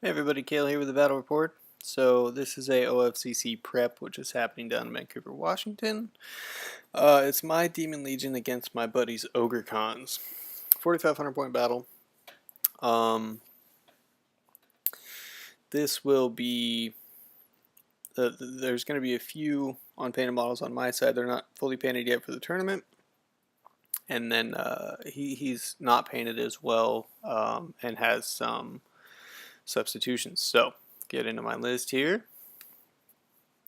Hey everybody, Kale here with the Battle Report. So this is a OFCC prep which is happening down in Vancouver, Washington. It's my Demon Legion against my buddy's Ogre Cons. 4,500 point battle. This will be, there's going to be a few unpainted models on my side. They're not fully painted yet for the tournament. And then he's not painted as well and has some substitutions. So, get into my list here.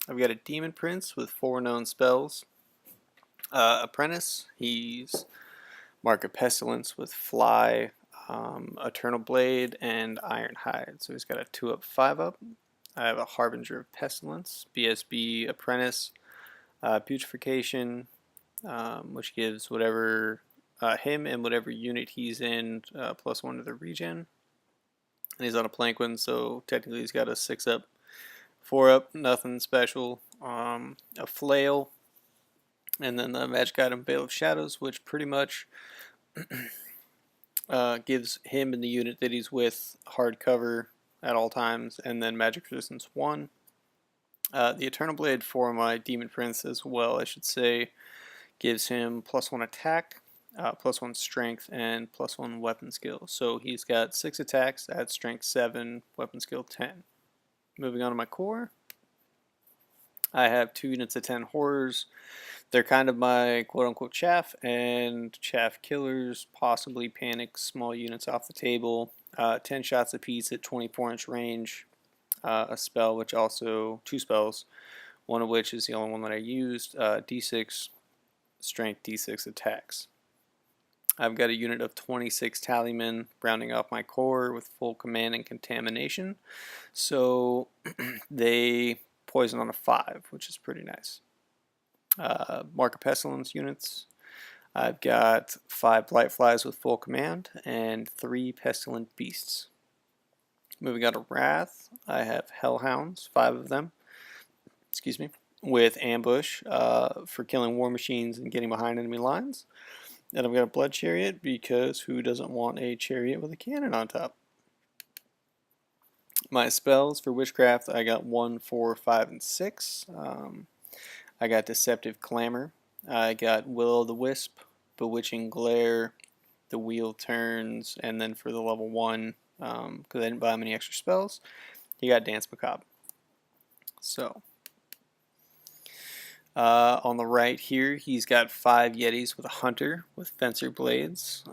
I've got a Demon Prince with 4 known spells. Apprentice, he's Mark of Pestilence with Fly, Eternal Blade, and Iron Hide. So he's got a 2-up, 5-up. I have a Harbinger of Pestilence, BSB Apprentice, Putrefaction, which gives whatever him and whatever unit he's in +1 to the regen. And he's on a Planquin, so technically he's got a 6-up, 4-up, nothing special. A Flail, and then the Magic Item Veil of Shadows, which pretty much gives him and the unit that he's with hard cover at all times, and then Magic Resistance 1. The Eternal Blade for my Demon Prince as well, I should say, gives him +1 attack, +1 strength, and +1 weapon skill. So he's got 6 attacks at strength 7, weapon skill 10. Moving on to my core, I have 2 units of 10 horrors. They're kind of my quote-unquote chaff and chaff killers, possibly panic small units off the table. 10 shots apiece at 24-inch range. A spell, which also 2 spells, one of which is the only one that I used. D6 strength, D6 attacks. I've got a unit of 26 tallymen rounding off my core with full command and contamination. So they poison on a 5, which is pretty nice. Mark of Pestilence units. I've got 5 Blightflies with full command and 3 Pestilent Beasts. Moving on to Wrath, I have Hellhounds, 5 of them, excuse me, with Ambush for killing war machines and getting behind enemy lines. And I've got a Blood Chariot because who doesn't want a chariot with a cannon on top? My spells for Witchcraft, I got 1, 4, 5, and 6. I got Deceptive Clamor. I got Will-o'-the-Wisp, Bewitching Glare, The Wheel Turns, and then for the level 1, because I didn't buy him any extra spells, he got Dance Macabre. So, on the right here, he's got 5 Yetis with a Hunter with Fencer Blades.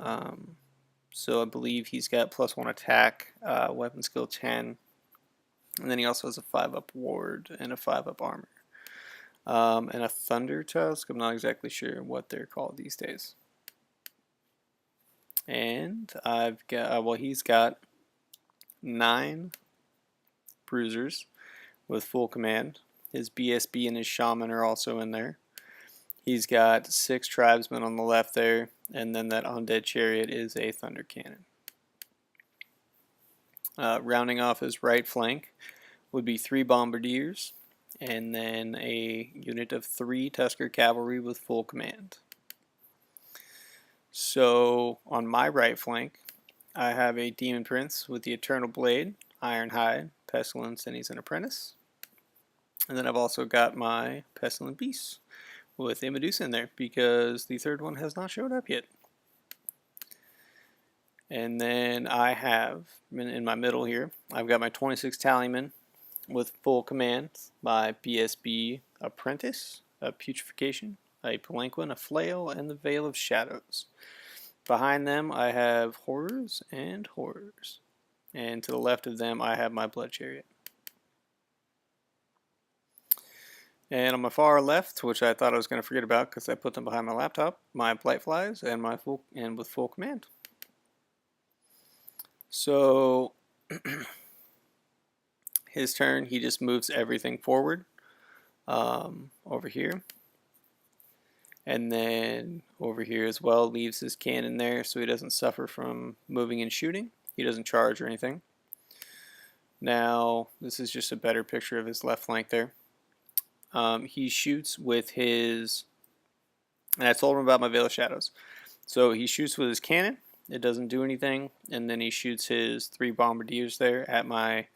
So I believe he's got +1 attack, weapon skill 10, and then he also has a 5-up ward and a 5-up armor. And a Thunder Tusk. I'm not exactly sure what they're called these days. And I've got, well, he's got 9 Bruisers with full command. His BSB and his Shaman are also in there. He's got 6 Tribesmen on the left there, and then that Undead Chariot is a Thunder Cannon. Rounding off his right flank would be 3 Bombardiers, and then a unit of 3 Tusker Cavalry with full command. So on my right flank, I have a Demon Prince with the Eternal Blade, Iron Hide, Pestilence, and he's an Apprentice. And then I've also got my Pestilent Beast with a Medusa in there because the third one has not showed up yet. And then I have, in my middle here, I've got my 26 Tallymen with full command, my BSB Apprentice, a Putrefaction, a Palanquin, a Flail, and the Veil of Shadows. Behind them I have Horrors and Horrors. And to the left of them I have my Blood Chariot. And on my far left, which I thought I was going to forget about because I put them behind my laptop, my Blightflies and my with full command. So his turn, he just moves everything forward over here. And then over here as well, leaves his cannon there so he doesn't suffer from moving and shooting. He doesn't charge or anything. Now, this is just a better picture of his left flank there. He shoots with his, and I told him about my Veil of Shadows. So he shoots with his cannon, it doesn't do anything, and then he shoots his 3 bombardiers there at my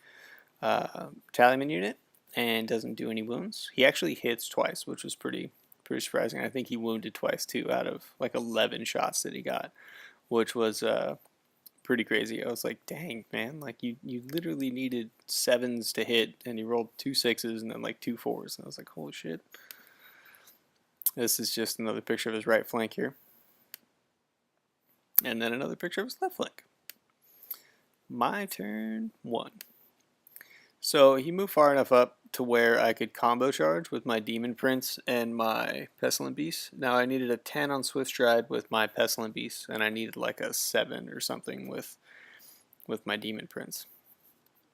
tallyman unit and doesn't do any wounds. He actually hits twice, which was pretty surprising. I think he wounded twice too out of like 11 shots that he got, which was pretty crazy. I was like, dang, man, like you literally needed 7s to hit, and he rolled 2 6s and then like 2 4s, and I was like, holy shit. This is just another picture of his right flank here, and then another picture of his left flank. My turn 1. So he moved far enough up to where I could combo charge with my Demon Prince and my Pestilent Beast. Now I needed a 10 on Swift Stride with my Pestilent Beast, and I needed like a 7 or something with my Demon Prince.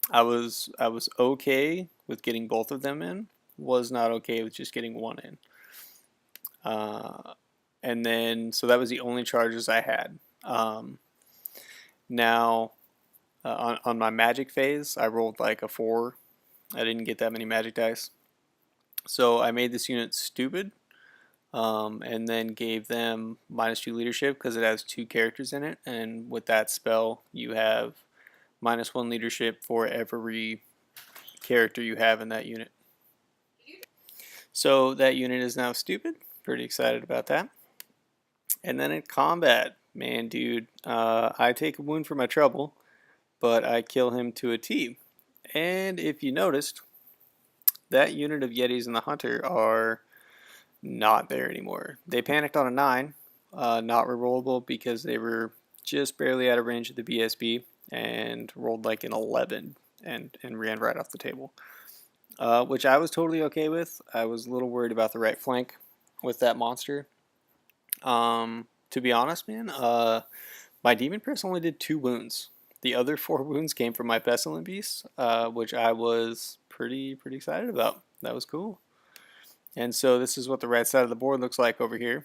I was okay with getting both of them in. Was not okay with just getting one in. And then so that was the only charges I had. Now on my magic phase, I rolled like a 4. I didn't get that many magic dice. So I made this unit stupid, and then gave them -2 leadership because it has 2 characters in it, and with that spell you have -1 leadership for every character you have in that unit. So that unit is now stupid. Pretty excited about that. And then in combat, man, dude, I take a wound for my trouble, but I kill him to a T. And if you noticed, that unit of Yetis and the Hunter are not there anymore. They panicked on a 9, not rerollable because they were just barely out of range of the BSB, and rolled like an 11 and ran right off the table, which I was totally okay with. I was a little worried about the right flank with that monster. To be honest, man, my Demon Prince only did 2 wounds. The other 4 wounds came from my Pestilent Beast, which I was pretty excited about. That was cool. And so this is what the right side of the board looks like over here.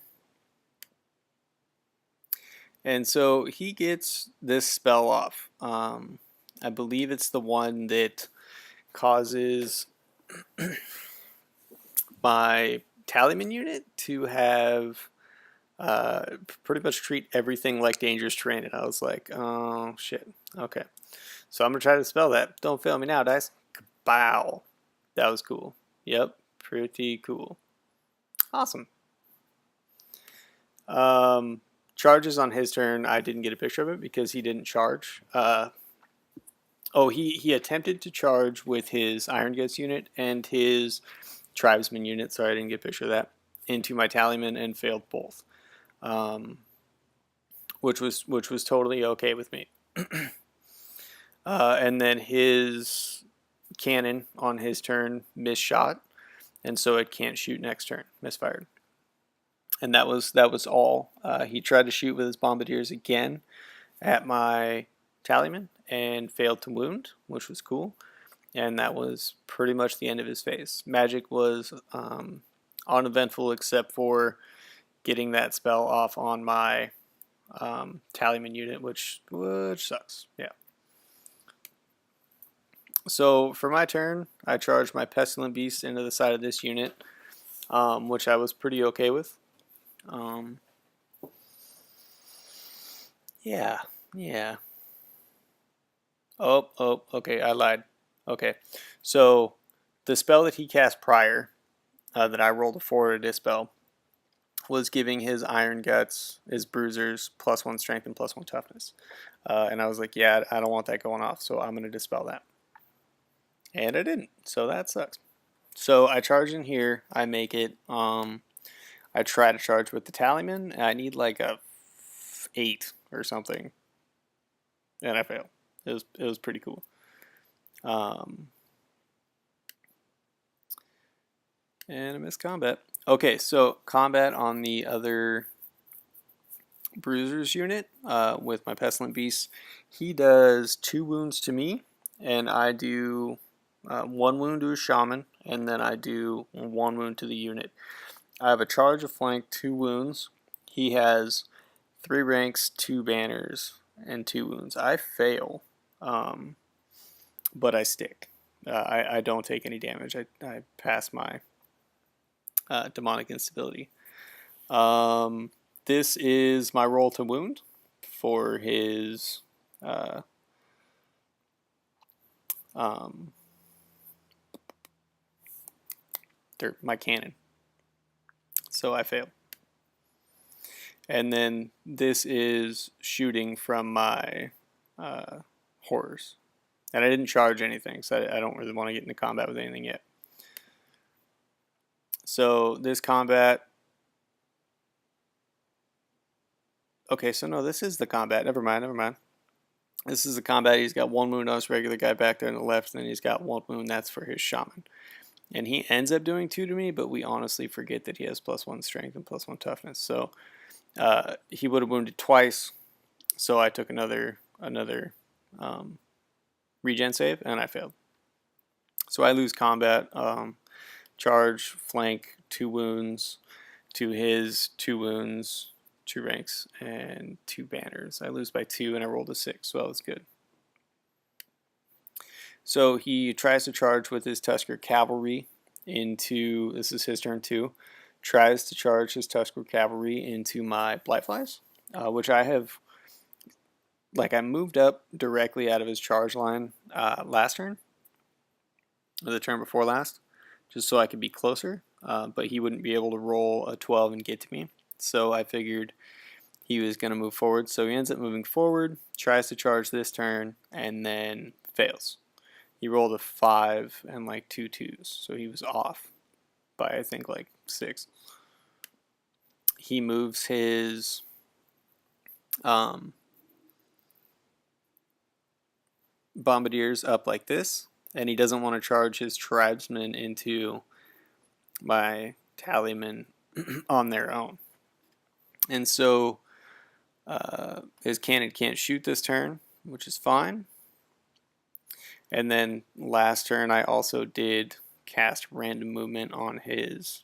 And so he gets this spell off. I believe it's the one that causes my Tallyman unit to have pretty much treat everything like dangerous terrain. And I was like, oh shit, okay. So I'm going to try to spell that. Don't fail me now, dice. Kabow. That was cool. Yep, pretty cool. Awesome. Charges on his turn, I didn't get a picture of it because he didn't charge. He attempted to charge with his Iron Guts unit and his Tribesman unit, sorry I didn't get a picture of that, into my Tallyman and failed both. Which was totally okay with me. And then his cannon on his turn misshot, and so it can't shoot next turn, misfired. And that was all. He tried to shoot with his bombardiers again at my Tallyman and failed to wound, which was cool. And that was pretty much the end of his phase. Magic was uneventful except for getting that spell off on my Tallyman unit, which sucks. Yeah. So for my turn, I charged my Pestilent Beast into the side of this unit, which I was pretty okay with. Yeah. Oh, okay, I lied. Okay, so the spell that he cast prior, that I rolled a 4 to dispel, was giving his Iron Guts, his Bruisers, +1 strength and +1 toughness. And I was like, yeah, I don't want that going off, so I'm going to dispel that. And I didn't, so that sucks. So I charge in here, I make it, I try to charge with the Tallyman, and I need like a 8 or something, and I fail. It was pretty cool. And I missed combat. Okay, so combat on the other Bruisers unit with my Pestilent Beast. He does 2 wounds to me, and I do 1 wound to a Shaman, and then I do 1 wound to the unit. I have a charge, a flank, 2 wounds. He has 3 ranks, 2 banners, and 2 wounds. I fail, but I stick. I don't take any damage. I pass my demonic instability. This is my roll to wound for his my cannon. So I failed. And then this is shooting from my horrors. And I didn't charge anything, so I don't really want to get into combat with anything yet. So this combat... Okay, so no, this is the combat. Never mind, never mind. This is the combat. He's got 1 wound on his regular guy back there on the left, and then he's got 1 wound. That's for his shaman. And he ends up doing 2 to me, but we honestly forget that he has +1 strength and +1 toughness. So he would have wounded twice, so I took another regen save, and I failed. So I lose combat, charge, flank, 2 wounds, to his 2 wounds, 2 ranks, and 2 banners. I lose by 2, and I rolled a 6, so that was good. So he tries to charge with his Tusker Cavalry into, this is his turn 2, tries to charge his Tusker Cavalry into my Blightflies, which I have, like, I moved up directly out of his charge line last turn, or the turn before last, just so I could be closer, but he wouldn't be able to roll a 12 and get to me. So I figured he was going to move forward. So he ends up moving forward, tries to charge this turn, and then fails. He rolled a 5 and like 2 2s, so he was off by I think like 6. He moves his bombardiers up like this, and he doesn't want to charge his tribesmen into my tallymen on their own. And so his cannon can't shoot this turn, which is fine. And then last turn I also did cast random movement on his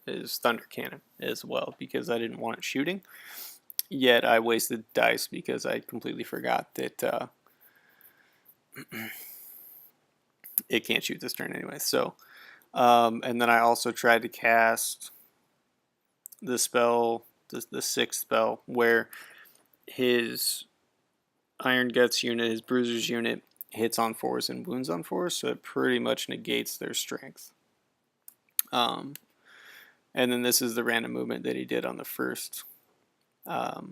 thunder cannon as well, because I didn't want it shooting. Yet I wasted dice because I completely forgot that it can't shoot this turn anyway. So, and then I also tried to cast the spell, the 6th spell, where his Iron Guts unit, his Bruisers unit, hits on 4s and wounds on 4s, so it pretty much negates their strength. And then this is the random movement that he did on the first part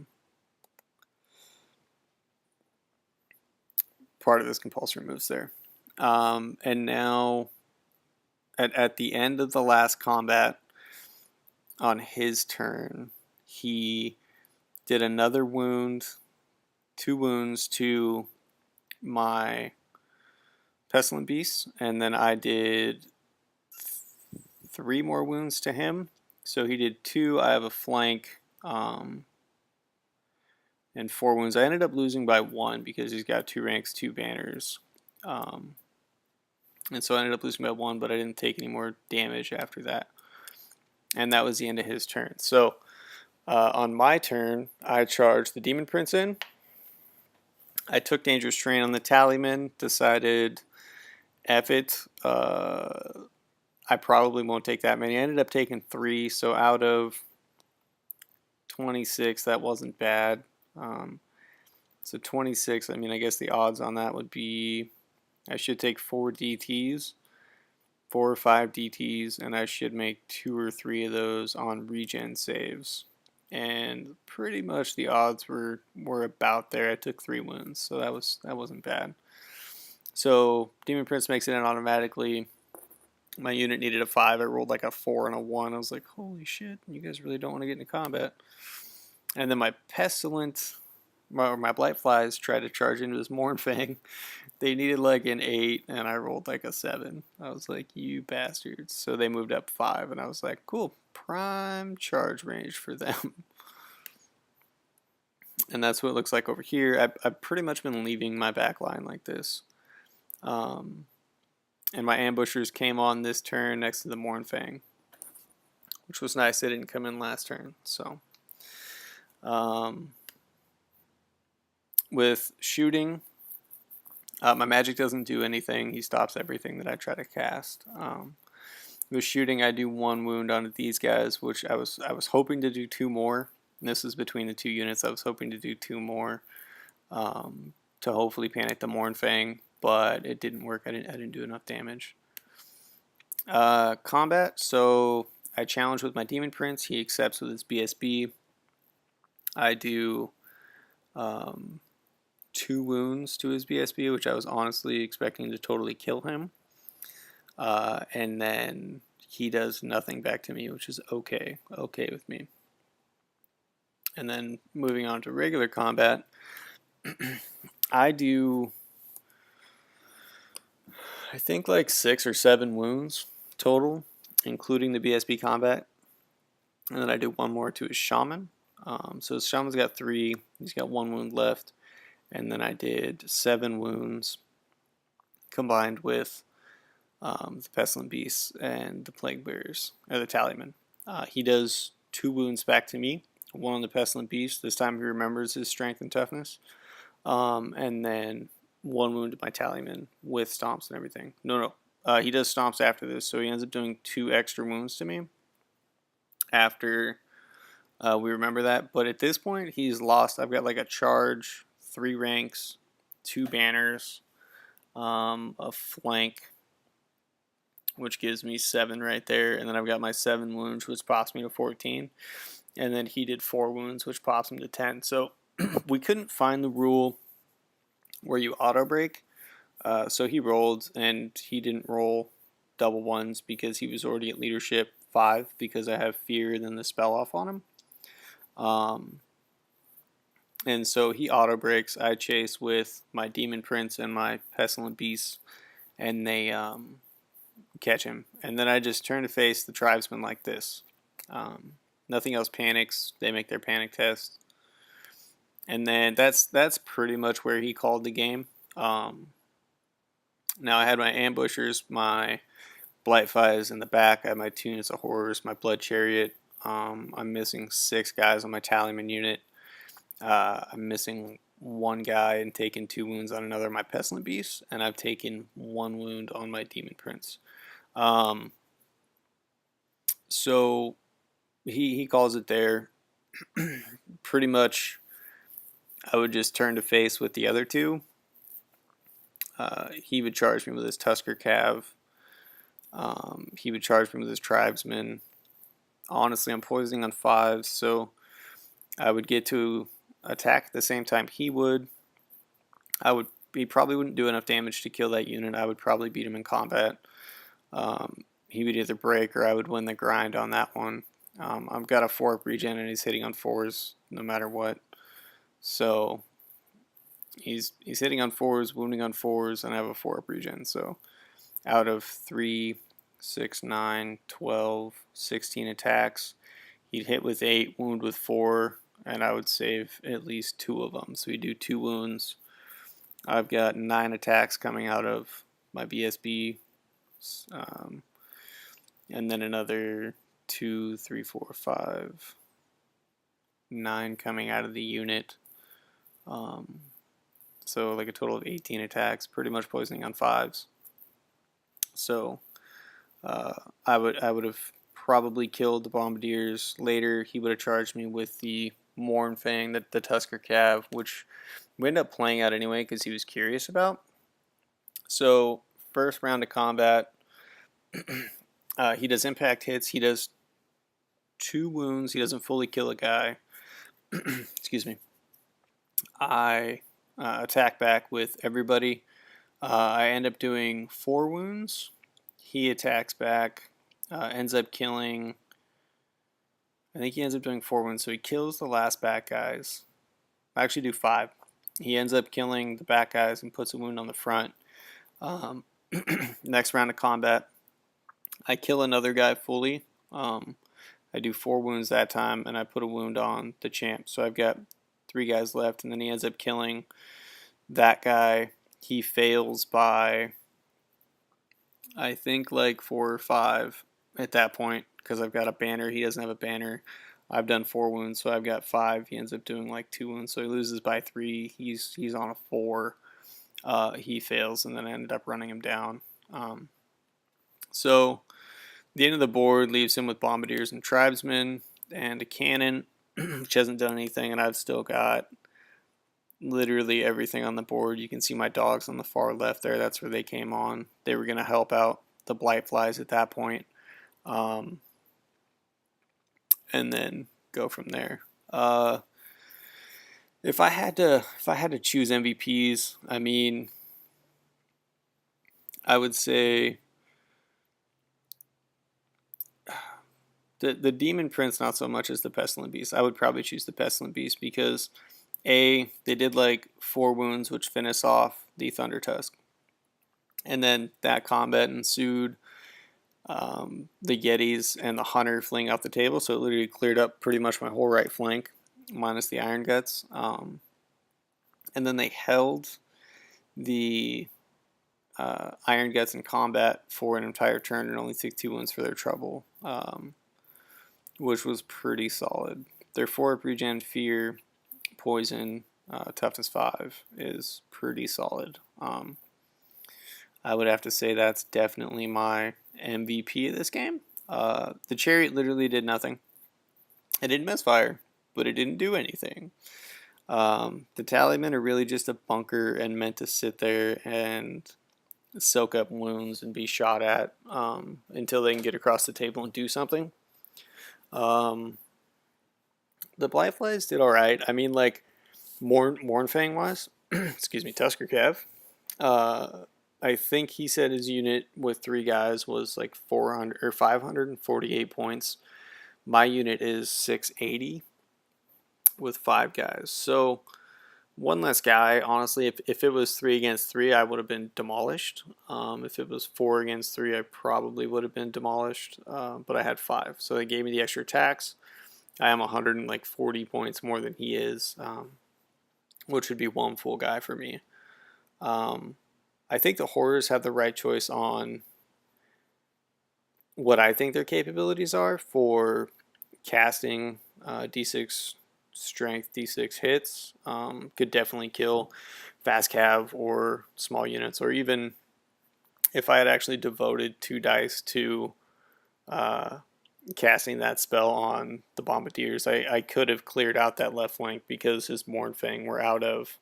of this compulsory moves there. And now, at the end of the last combat, on his turn, he did another wound, 2 wounds to my Pestilent Beasts, and then I did 3 more wounds to him. So he did 2, I have a flank, and 4 wounds. I ended up losing by 1 because he's got 2 ranks, 2 banners. And so I ended up losing by 1, but I didn't take any more damage after that. And that was the end of his turn. So on my turn, I charged the Demon Prince in. I took Dangerous Terrain on the Tallyman, decided, F it, I probably won't take that many. I ended up taking 3, so out of 26, that wasn't bad. So 26, I mean, I guess the odds on that would be, I should take 4 DTs, 4 or 5 DTs, and I should make 2 or 3 of those on regen saves. And pretty much the odds were about there. I took 3 wounds, so that wasn't bad. So Demon Prince makes it in automatically. My unit needed a 5. I rolled like a 4 and a 1. I was like, holy shit, you guys really don't want to get into combat. And then my Pestilent, my Blightflies tried to charge into his Mournfang. They needed like an 8, and I rolled like a 7. I was like, you bastards. So they moved up 5, and I was like, cool, prime charge range for them. And that's what it looks like over here. I've pretty much been leaving my back line like this. And my ambushers came on this turn next to the Mournfang, which was nice. They didn't come in last turn. So, with shooting, my magic doesn't do anything. He stops everything that I try to cast. With shooting, I do 1 wound onto these guys, which I was hoping to do 2 more, And this is between the 2 units. I was hoping to do 2 more to hopefully panic the Mournfang, but it didn't work. I didn't do enough damage. Combat. So I challenge with my Demon Prince. He accepts with his BSB. I do 2 wounds to his BSB, which I was honestly expecting to totally kill him. And then he does nothing back to me, which is okay with me. And then moving on to regular combat, I do, I think, like 6 or 7 wounds total, including the BSB combat. And then I do 1 more to his Shaman. So his Shaman's got 3, he's got 1 wound left. And then I did 7 wounds combined with the Pestilent Beasts and the Plague Bearers, or the Tallyman. He does 2 wounds back to me, 1 on the Pestilent Beast. This time he remembers his strength and toughness. And then 1 wound to my Tallyman with stomps and everything. No, he does stomps after this, so he ends up doing 2 extra wounds to me after we remember that. But at this point, he's lost. I've got like a charge, 3 ranks, 2 banners, a flank, which gives me 7 right there, and then I've got my 7 wounds, which pops me to 14, and then he did 4 wounds, which pops him to 10. So we couldn't find the rule where you auto break, so he rolled, and he didn't roll double ones because he was already at leadership 5 because I have fear than the spell off on him. And so he auto breaks. I chase with my Demon Prince and my Pestilent Beasts, and they catch him. And then I just turn to face the tribesmen like this. Nothing else panics. They make their panic test. And then that's pretty much where he called the game. Now I had my ambushers, my Blightflies in the back. I had my 2 units of horrors, my Blood Chariot. I'm missing 6 guys on my Tallyman unit. I'm missing 1 guy and taking 2 wounds on another of my Pestilent Beasts, and I've taken 1 wound on my Demon Prince. So he calls it there. Pretty much I would just turn to face with the other 2. He would charge me with his Tusker Cav. He would charge me with his Tribesmen. Honestly, I'm poisoning on 5s, so I would get to attack at the same time he would. He probably wouldn't do enough damage to kill that unit. I would probably beat him in combat. He would either break or I would win the grind on that one. I've got a 4-up regen and he's hitting on 4s no matter what. So he's hitting on 4s, wounding on 4s, and I have a 4-up regen. So out of 3, 6, 9, 12, 16 attacks, he'd hit with 8, wound with 4, and I would save at least 2 of them. So we do 2 wounds. I've got 9 attacks coming out of my BSB, and then another 2, 3, 4, 5, 9 coming out of the unit. So like a total of 18 attacks, pretty much poisoning on 5s. So I would have probably killed the Bombardiers later. He would have charged me with the Mournfang, the Tusker Cav, which we ended up playing out anyway because he was curious about. So first round of combat, he does impact hits. He does 2 wounds. He doesn't fully kill a guy. Excuse me. I attack back with everybody. I end up doing 4 wounds. He attacks back, ends up killing. I think he ends up doing 4 wounds, so he kills the last back guys. I actually do 5. He ends up killing the back guys and puts a wound on the front. Next round of combat, I kill another guy fully. I do 4 wounds that time, and I put a wound on the champ. So I've got 3 guys left, and then he ends up killing that guy. He fails by, I think, like 4 or 5 at that point, because I've got a banner. He doesn't have a banner. I've done 4 wounds, so I've got 5. He ends up doing like 2 wounds, so he loses by 3. He's on a 4. He fails, and then I ended up running him down. So the end of the board leaves him with Bombardiers and Tribesmen and a cannon. which hasn't done anything, and I've still got literally everything on the board. You can see my dogs on the far left there. That's where they came on. They were going to help out the blight flies at that point, and then go from there. If I had to choose MVPs, I mean, I would say the Demon Prince not so much as the Pestilent Beast. I would probably choose the Pestilent Beast because they did like 4 wounds, which finish off the Thunder Tusk, and then that combat ensued. The Yetis and the Hunter fleeing off the table, so it literally cleared up pretty much my whole right flank, minus the Iron Guts. And then they held the Iron Guts in combat for an entire turn and only took 2 wounds for their trouble, which was pretty solid. Their 4-up regen, Fear, Poison, Toughness 5 is pretty solid. I would have to say that's definitely my MVP of this game. The Chariot literally did nothing. It didn't misfire, but it didn't do anything. The Tallymen are really just a bunker and meant to sit there and soak up wounds and be shot at until they can get across the table and do something. The Blightflies did alright. I mean, like, Mournfang wise, excuse me, Tusker Cav. I think he said his unit with 3 guys was like 400 or 548 points. My unit is 680 with 5 guys. So one less guy. Honestly, if it was 3 against 3, I would have been demolished. If it was 4 against 3, I probably would have been demolished. But I had 5, so they gave me the extra attacks. I am 140 points more than he is, which would be 1 full guy for me. I think the Horrors have the right choice on what I think their capabilities are for casting D6 strength, D6 hits. Could definitely kill fast cav or small units, or even if I had actually devoted 2 dice to casting that spell on the Bombardiers, I could have cleared out that left flank because his Mournfang were out of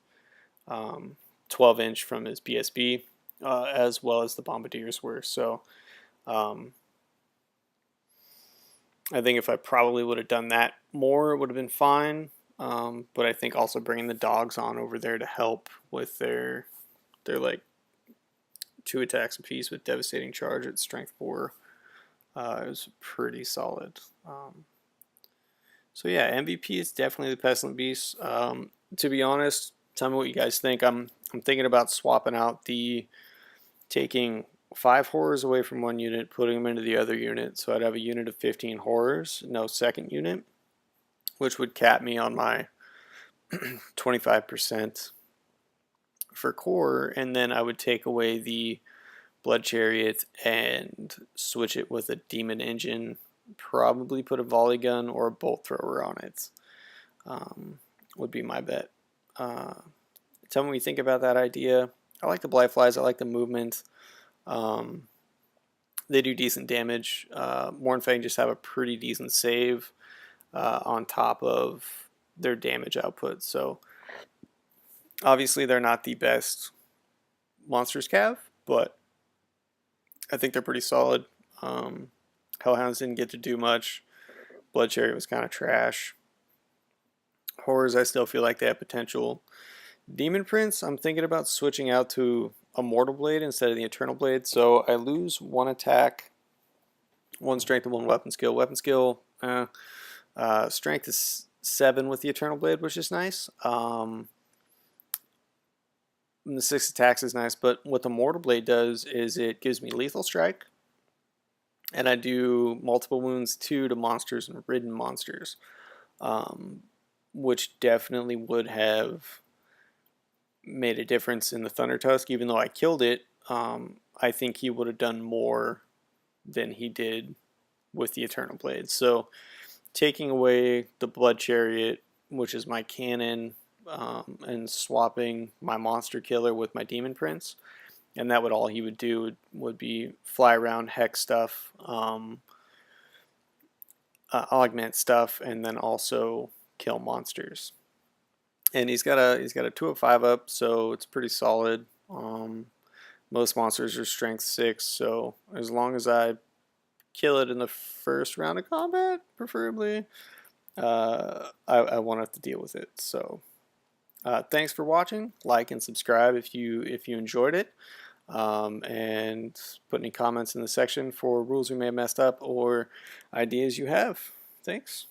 12-inch from his BSB, as well as the Bombardiers were. So I think if I probably would have done that more, it would have been fine. But I think also bringing the dogs on over there to help with their like 2 attacks apiece with devastating charge at strength 4, it was pretty solid. So yeah, MVP is definitely the Pestilent Beast. To be honest, tell me what you guys think. I'm thinking about swapping out taking 5 horrors away from one unit, putting them into the other unit. So I'd have a unit of 15 horrors, no second unit, which would cap me on my 25% for core, and then I would take away the Blood Chariot and switch it with a Demon Engine, probably put a volley gun or a bolt thrower on it. Would be my bet. Tell me what you think about that idea. I like the Blightflies. I like the movement. They do decent damage. Mournfang just have a pretty decent save on top of their damage output. So obviously they're not the best monsters cav, but I think they're pretty solid. Hellhounds didn't get to do much. Blood Chariot was kind of trash. Horrors, I still feel like they have potential. Demon Prince, I'm thinking about switching out to a Mortal Blade instead of the Eternal Blade. So I lose 1 attack, 1 strength, and 1 weapon skill. Weapon skill, strength is 7 with the Eternal Blade, which is nice. And the 6 attacks is nice, but what the Mortal Blade does is it gives me lethal strike, and I do multiple wounds to monsters and ridden monsters, which definitely would have made a difference in the Thunder Tusk. Even though I killed it, I think he would have done more than he did with the Eternal Blade. So taking away the Blood Chariot, which is my cannon, and swapping my Monster Killer with my Demon Prince, and that would all he would do would be fly around, hex stuff, augment stuff, and then also kill monsters. And he's got a 205 up, so it's pretty solid. Most monsters are strength 6, so as long as I kill it in the first round of combat, preferably, I won't have to deal with it. So thanks for watching. Like and subscribe if you enjoyed it. And put any comments in the section for rules we may have messed up or ideas you have. Thanks.